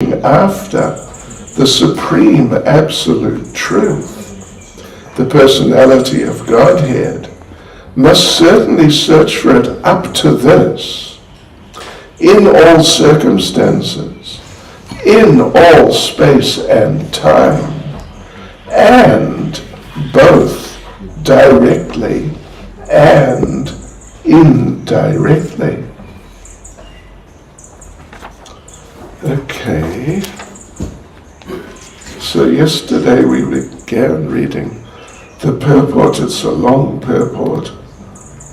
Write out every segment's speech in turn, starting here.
searching after the supreme absolute truth, the personality of Godhead, must certainly search for it up to this, in all circumstances, in all space and time, and both directly and indirectly. Okay, so yesterday we began reading the purport. It's a long purport,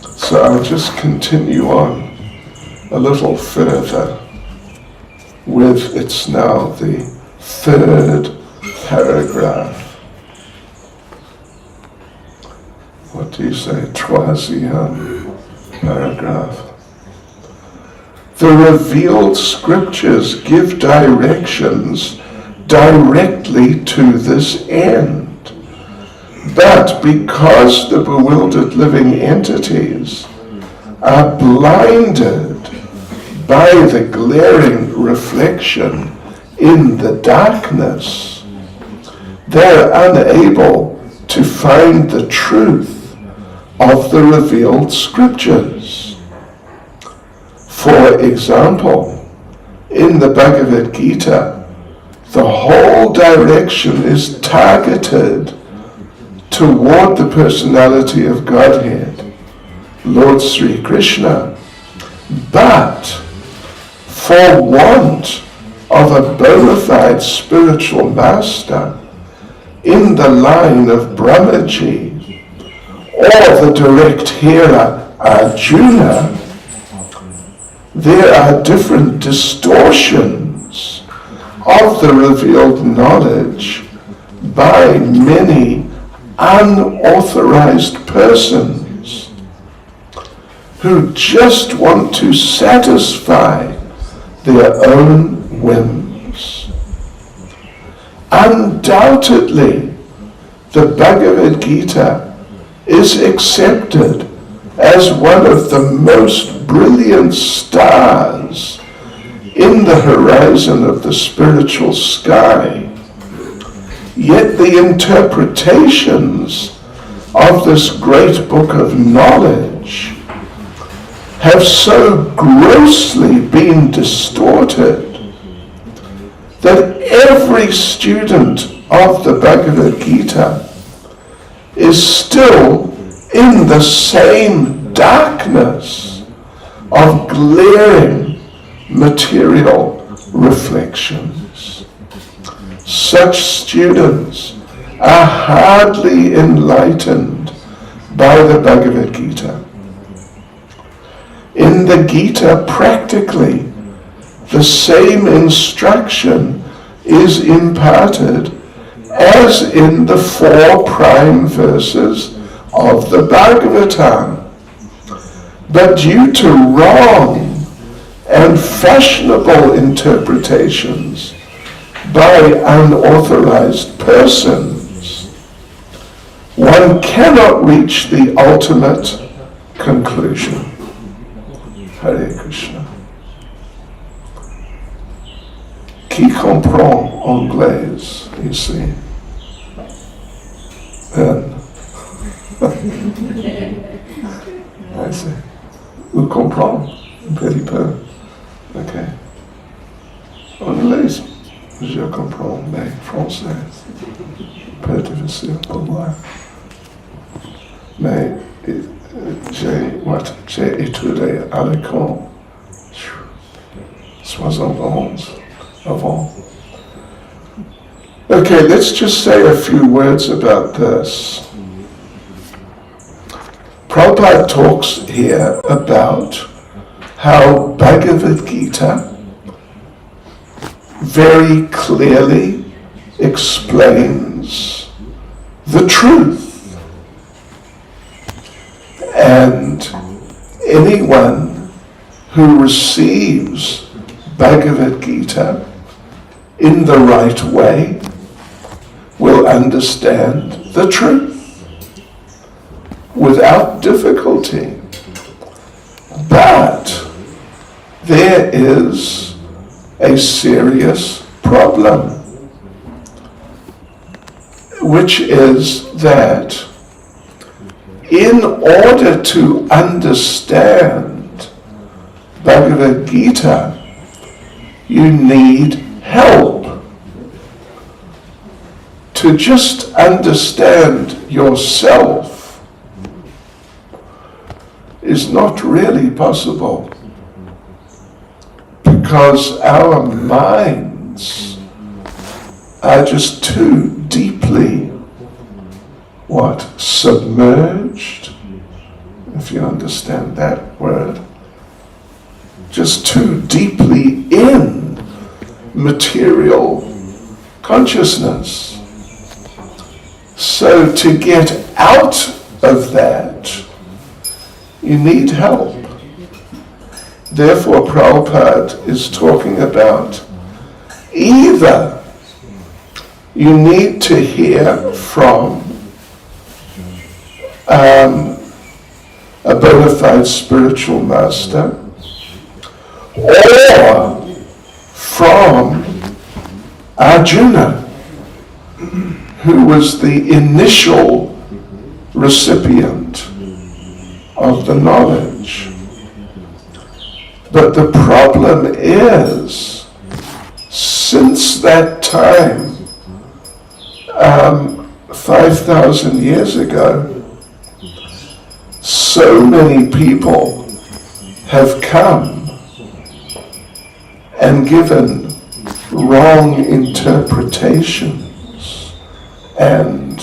so I'll just continue on a little further with, it's now the third paragraph. What do you say? Troisième paragraph. The revealed scriptures give directions directly to this end. But because the bewildered living entities are blinded by the glaring reflection in the darkness, they're unable to find the truth of the revealed scriptures. For example, in the Bhagavad Gita, the whole direction is targeted toward the personality of Godhead, Lord Sri Krishna. But for want of a bona fide spiritual master in the line of Brahmaji, or the direct hearer Arjuna, there are different distortions of the revealed knowledge by many unauthorized persons who just want to satisfy their own whims. Undoubtedly, the Bhagavad Gita is accepted as one of the most brilliant stars in the horizon of the spiritual sky. Yet the interpretations of this great book of knowledge have so grossly been distorted that every student of the Bhagavad Gita is still in the same darkness of glaring material reflections. Such students are hardly enlightened by the Bhagavad Gita. In the Gita, practically, the same instruction is imparted as in the 4 prime verses of the Bhagavatam. But due to wrong and fashionable interpretations by unauthorized persons, one cannot reach the ultimate conclusion. Hare Krishna. Qui comprend anglais ici? I say, vous comprend un petit peu. Ok. Anglais, je comprends, mais français, peu difficile pour moi. Mais j'ai étudié à l'école 71 avant. Okay, let's just say a few words about this. Prabhupada talks here about how Bhagavad Gita very clearly explains the truth. And anyone who receives Bhagavad Gita in the right way will understand the truth without difficulty. But there is a serious problem, which is that in order to understand Bhagavad Gita, you need help. To just understand yourself is not really possible, because our minds are just too deeply submerged, if you understand that word, just too deeply in material consciousness. So to get out of that, you need help. Therefore, Prabhupada is talking about either you need to hear from a bona fide spiritual master, or from Arjuna, who was the initial recipient of the knowledge. But the problem is, since that time, 5,000 years ago, so many people have come and given wrong interpretations, and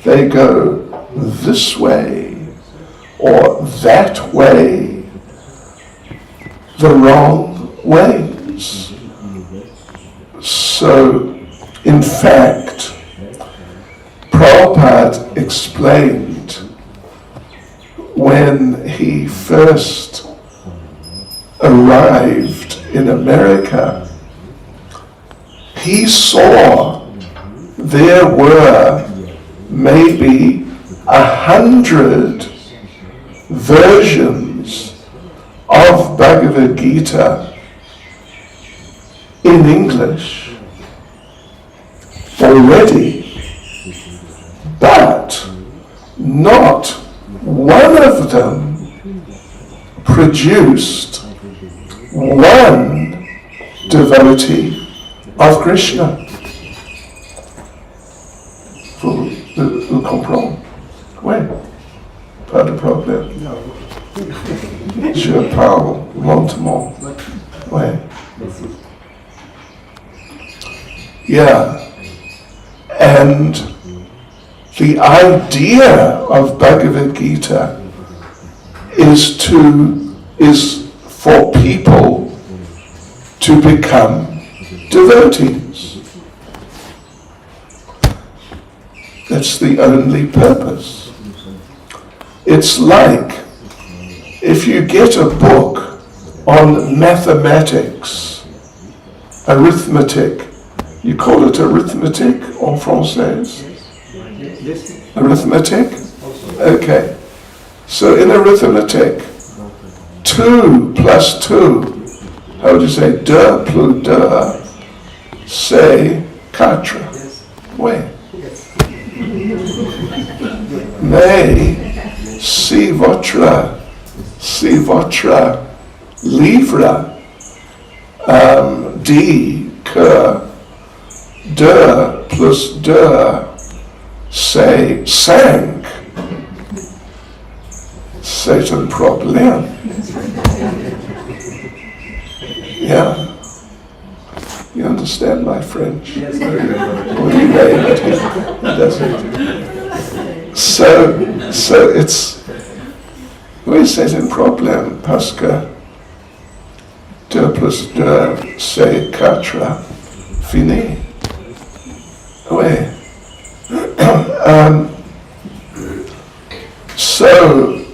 they go this way or that way, the wrong ways. So, in fact, Prabhupada explained when he first arrived in America, he saw there were maybe 100 versions of Bhagavad Gita in English already, but not one of them produced one devotee of Krishna. Vous comprenez? Oui. Pas de problème. Je parle lentement. Oui. Yeah. And the idea of Bhagavad Gita is for people to become devotees. That's the only purpose. It's like if you get a book on mathematics, arithmetic, you call it arithmetic en français? Arithmetic? Okay. So in arithmetic, 2 plus 2, how would you say 2 plus 2, c'est 4. Oui. Mais si votre livre dit que 2 plus 2 c'est 5, c'est un problème. Yeah. You understand my French? Yes. Well, you may, but he doesn't. So it's, oui, c'est un problème parce que 2 plus 2 c'est 4. Fini. Oui. So,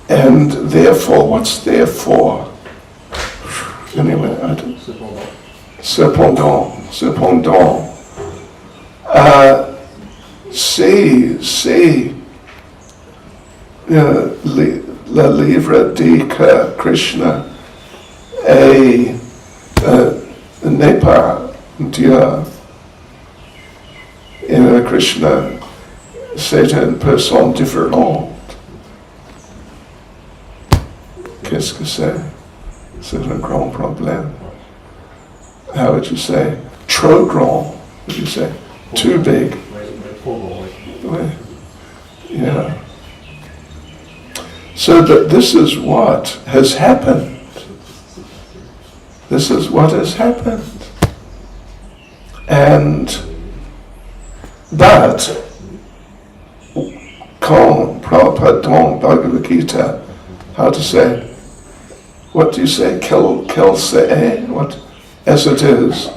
and therefore, what's therefore? Anyway, I don't. Cependant. C'est le livre dit que Krishna est n'est pas Dieu. Krishna, c'est une personne différente. Qu'est-ce que c'est? C'est un grand problème. How would you say? Trop grand, would you say? Too big. Yeah. So that this is what has happened. This is what has happened. But quand Prabhupada dans Bhagavad Gita, how to say? What do you say? Quel c'est? What? As it is.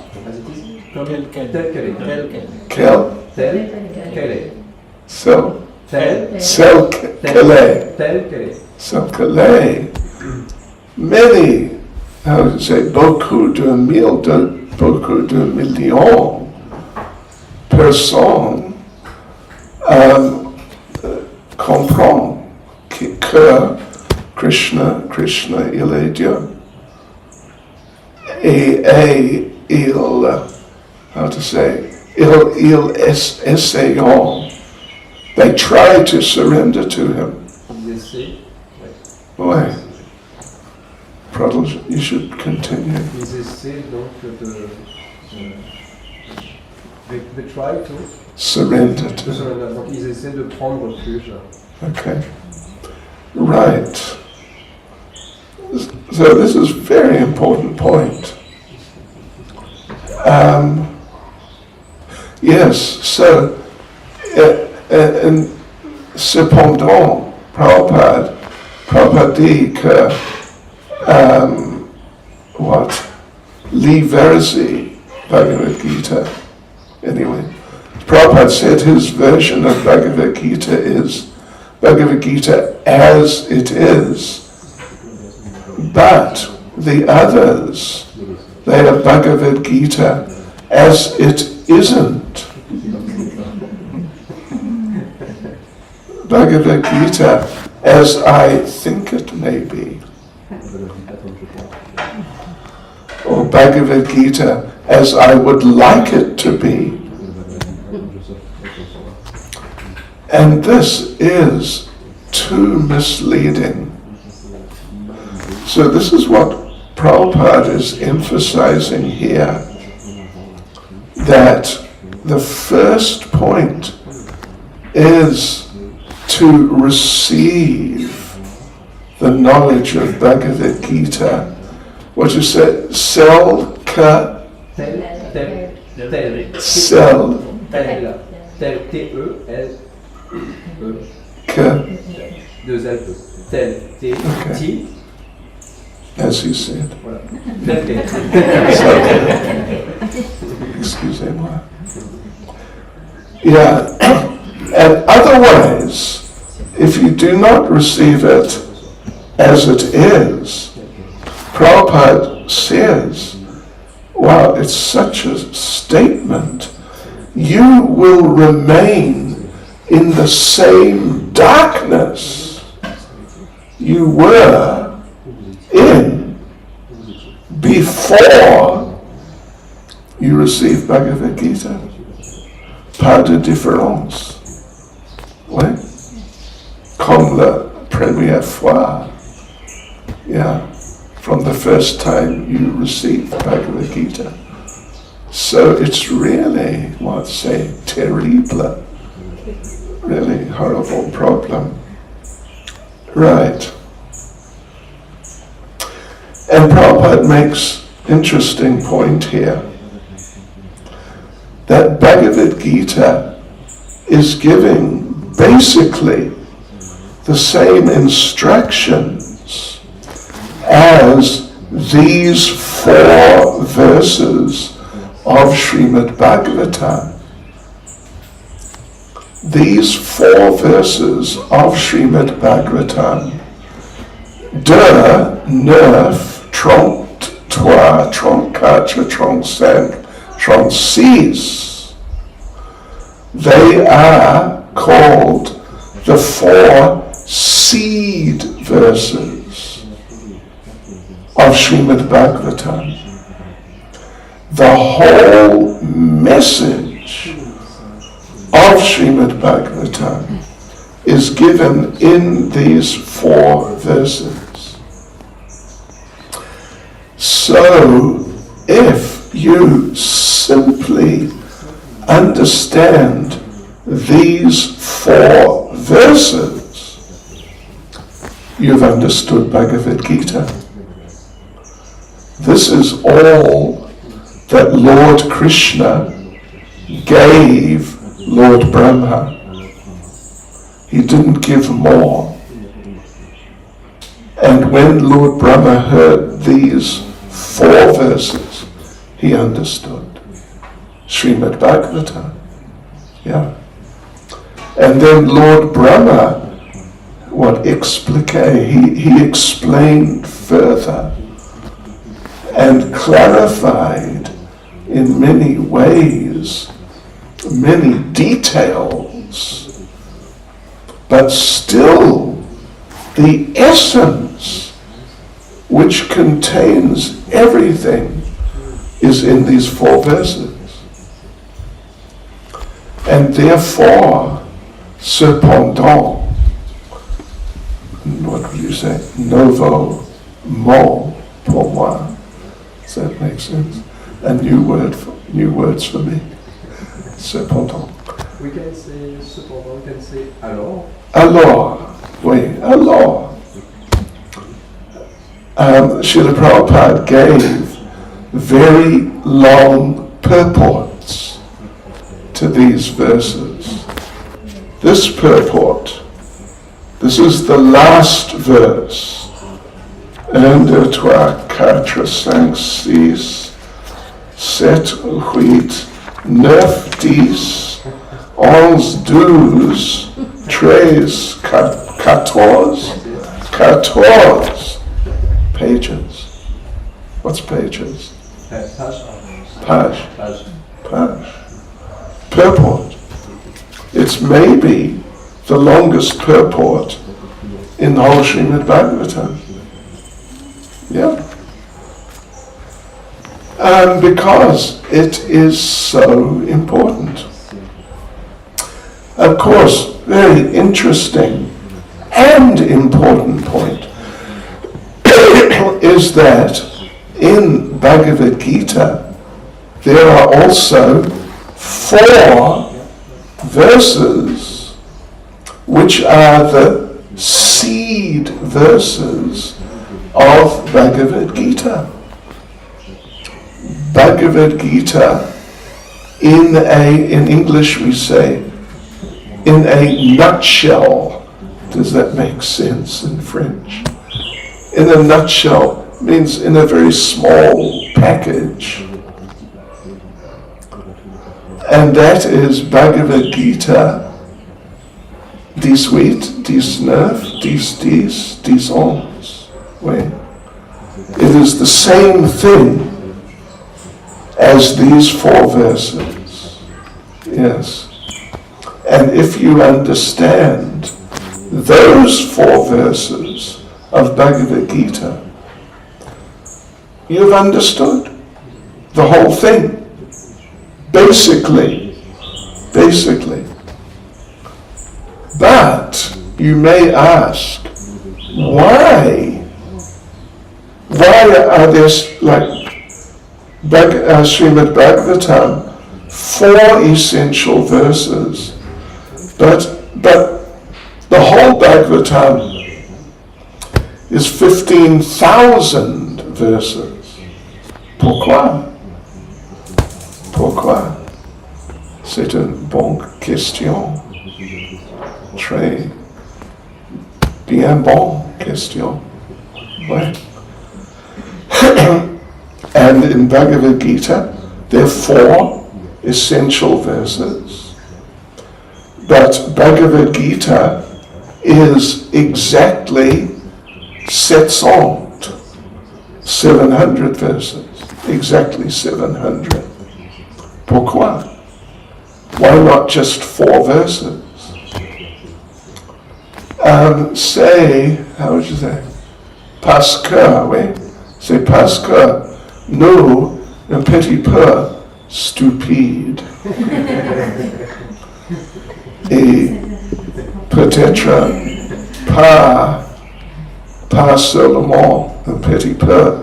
Many, how to say, beaucoup de millions personnes comprennent que Krishna, il est Dieu. Et il, how to say, ils essayent. They try to surrender to him. Ouais. Prabhupada, you should continue. Ils essaient donc they try to surrender to him. Donc ils essaient de prendre refuge. Okay. Right. So this is a very important point. Yes, so and cependant, Prabhupada dit que Lee Verzi, Bhagavad Gita, anyway, Prabhupada said his version of Bhagavad Gita is Bhagavad Gita as it is, but the others, they are Bhagavad Gita as it isn't. Bhagavad Gita as I think it may be. Or Bhagavad Gita as I would like it to be. And this is too misleading. So this is what Prabhupada is emphasizing here, that the first point is to receive the knowledge of Bhagavad Gita. What you said, sell, ka, sell, ka, okay. As you said. Excusez-moi. Yeah, and otherwise, if you do not receive it as it is, Prabhupada says, wow, it's such a statement, you will remain in the same darkness you were in before you received Bhagavad Gita. Pas de différence. Ouais. Comme la première fois. Yeah. From the first time you received Bhagavad Gita. So it's really, terrible. Really horrible problem. Right. And Prabhupada makes interesting point here, that Bhagavad Gita is giving basically the same instructions as these 4 verses of Srimad Bhagavatam. These 4 verses of Srimad Bhagavatam, 2, 9, 33, 34, 35, 36, they are called the 4 seed verses of Srimad Bhagavatam. the whole message of Srimad Bhagavatam is given in these 4 verses. So, if you simply understand these 4 verses, you've understood Bhagavad Gita. This is all that Lord Krishna gave Lord Brahma. He didn't give more. And when Lord Brahma heard these 4 verses, he understood Srimad Bhagavatam. Yeah. And then Lord Brahma, he explained further and clarified in many ways, many details, but still the essence which contains everything is in these 4 verses. And therefore, cependant, what would you say? Nouveau mot pour moi. Does that make sense? A new words for me. Cependant. We can say cependant, we can say alors. Alors, oui, alors. Srila Prabhupada gave very long purports to these verses. This purport, this is the last verse. 1, 2, 3, 4, 5, 6, 7, 8, 9, 10, 11, 12, 13, 14 pages. What's pages? Page. Purport. It's maybe the longest purport in the whole Srimad Bhagavatam. Yeah. Because it is so important. Of course, very interesting and important point is that in Bhagavad Gita there are also 4 verses which are the seed verses of Bhagavad Gita. Bhagavad Gita, in English we say, in a nutshell. Does that make sense in French? In a nutshell means in a very small package. And that is Bhagavad Gita 18, 19, 10, 11. Wait. It is the same thing as these 4 verses. Yes. And if you understand those 4 verses of Bhagavad Gita, you've understood the whole thing. Basically. But you may ask, why are there, like Srimad Bhagavatam, 4 essential verses, but the whole Bhagavatam is 15,000 verses. Pourquoi? C'est une bonne question. Très bien bonne question. Ouais. And in Bhagavad Gita, there are 4 essential verses. But Bhagavad Gita is exactly 700 verses. Exactly 700. Pourquoi? Why not just 4 verses? How would you say? Parce que, oui. C'est parce que nous un petit peu stupide. Et peut-être pas seulement un petit peu.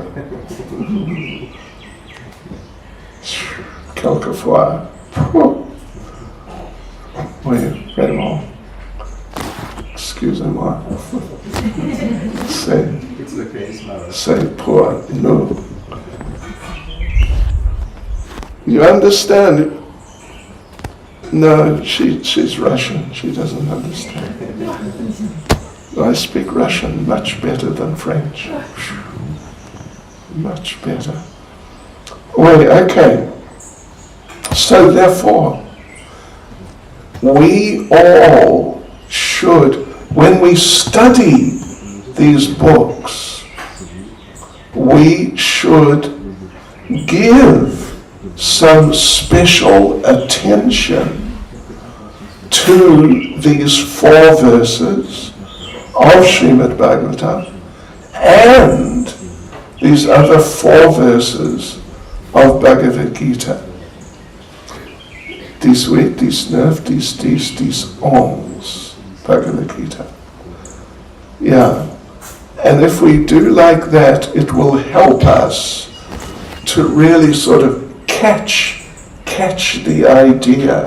Quelquefois, oui, vraiment, excusez-moi, c'est pour nous. You understand? No, she's Russian. She doesn't understand. I speak Russian much better than French. Much better. Wait, okay. So therefore, we all should, when we study these books, we should give some special attention to these 4 verses of Srimad Bhagavatam and these other 4 verses of Bhagavad Gita. 18, 19, 10, 11 Bhagavad Gita. Yeah. And if we do like that, it will help us to really sort of catch the idea.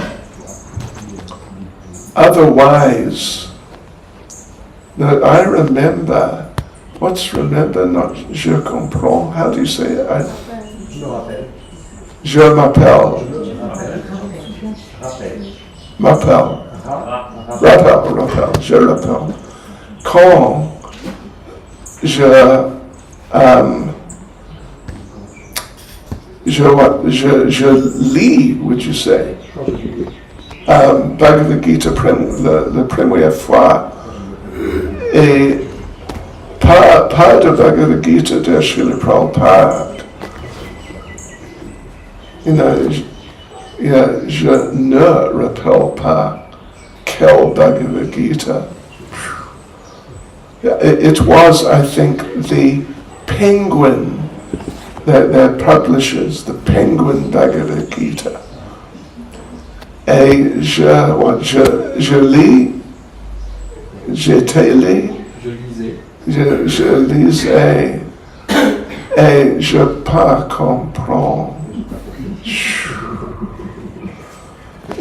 Otherwise, no, I remember. What's remember? Not je comprends. How do you say it? Je m'appelle. Rappelle. Je rappelle. Quand je lis, would you say, Bhagavad Gita la première fois, et pas de Bhagavad Gita de Srila Prabhupada. Je ne rappelle pas quel Bhagavad Gita. It was, I think, the Penguin, their publishers, the Penguin Bhagavad Gita. Et je lisais, et je pas comprends.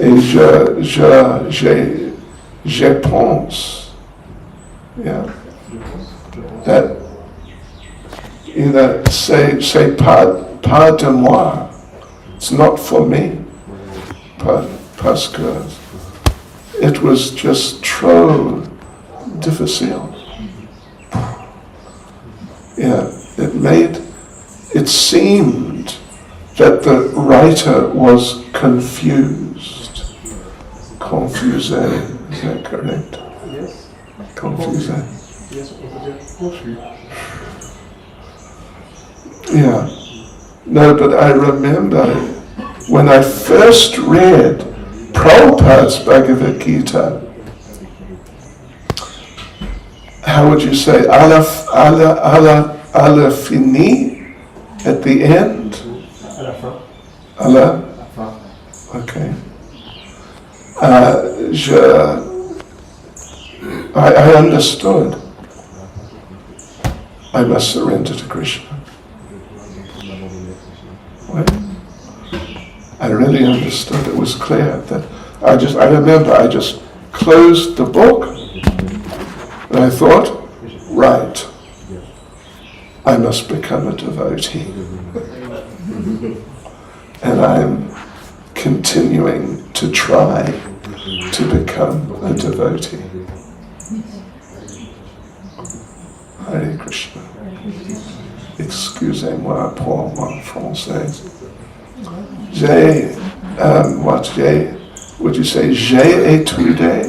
Et je pense, yeah, that, c'est pas de moi, it's not for me, parce que it was just trop difficile. Yeah, it seemed that the writer was confused. Confusé, is that correct? Yes. Confusé. Yes, on peut dire confus. Yeah. No, but I remember when I first read Prabhupada's Bhagavad Gita, how would you say, ala fini, at the end? À la fin. Ala? À la fin. Okay. I understood. I must surrender to Krishna. Right? I really understood. It was clear that I remember I just closed the book and I thought, right, I must become a devotee. And I'm continuing to try to become a devotee. Hare Krishna. Excusez-moi pour mon français. Would you say, j'ai étudié?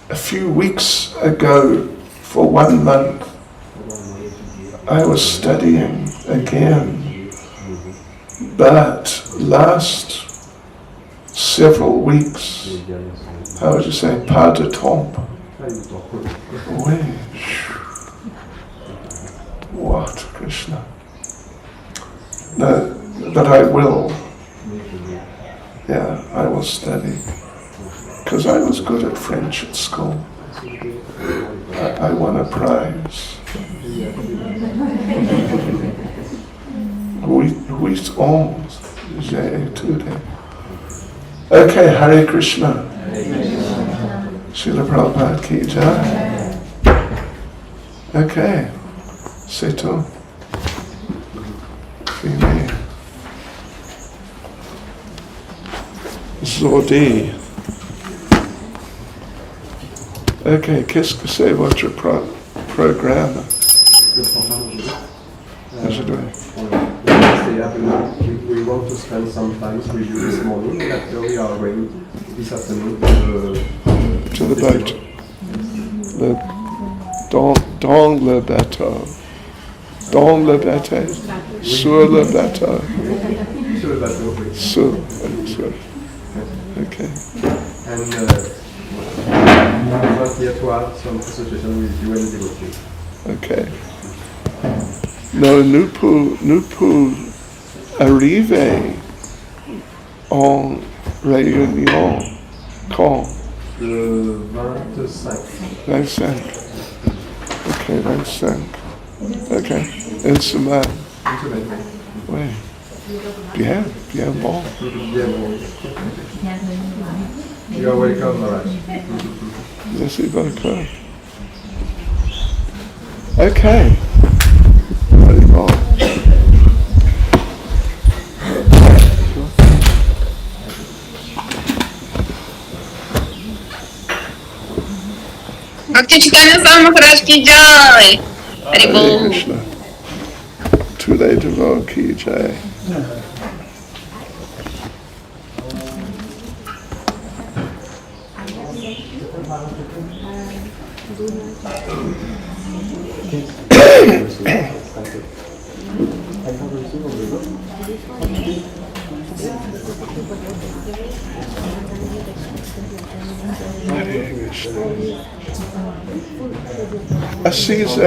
A few weeks ago, for 1 month, I was studying again, but last several weeks, how would you say, pas de temps? Oui. What, Krishna? No, but I will. Yeah, I will study. Because I was good at French at school. I won a prize. 8 ans, j'ai étudié. Okay, Hare Krishna. Srila Prabhupada ki jai. Okay, c'est tout. Fini. Zodi. Ok, qu'est-ce que c'est votre programme? We want to spend some time with you this morning, and after we are going this afternoon to the boat. Dans le bateau. Dans le bateau. Sur le bateau. Sur le bateau, oui. Sur. Okay. And we want here to have some association with you and the devotees. Okay. No, nous pouvons arriver en réunion quand? Le 25. 25. Ok, 25. Ok. Une semaine. Une semaine. Oui. Bien bon. Bien bon. You are welcome, Maharaj. Merci beaucoup. Ok. Very bon. Bhakti Chaitanya Maharaj ki jai. Hari Hare Bol. Krishna. Tous les devants ki jai. Assise.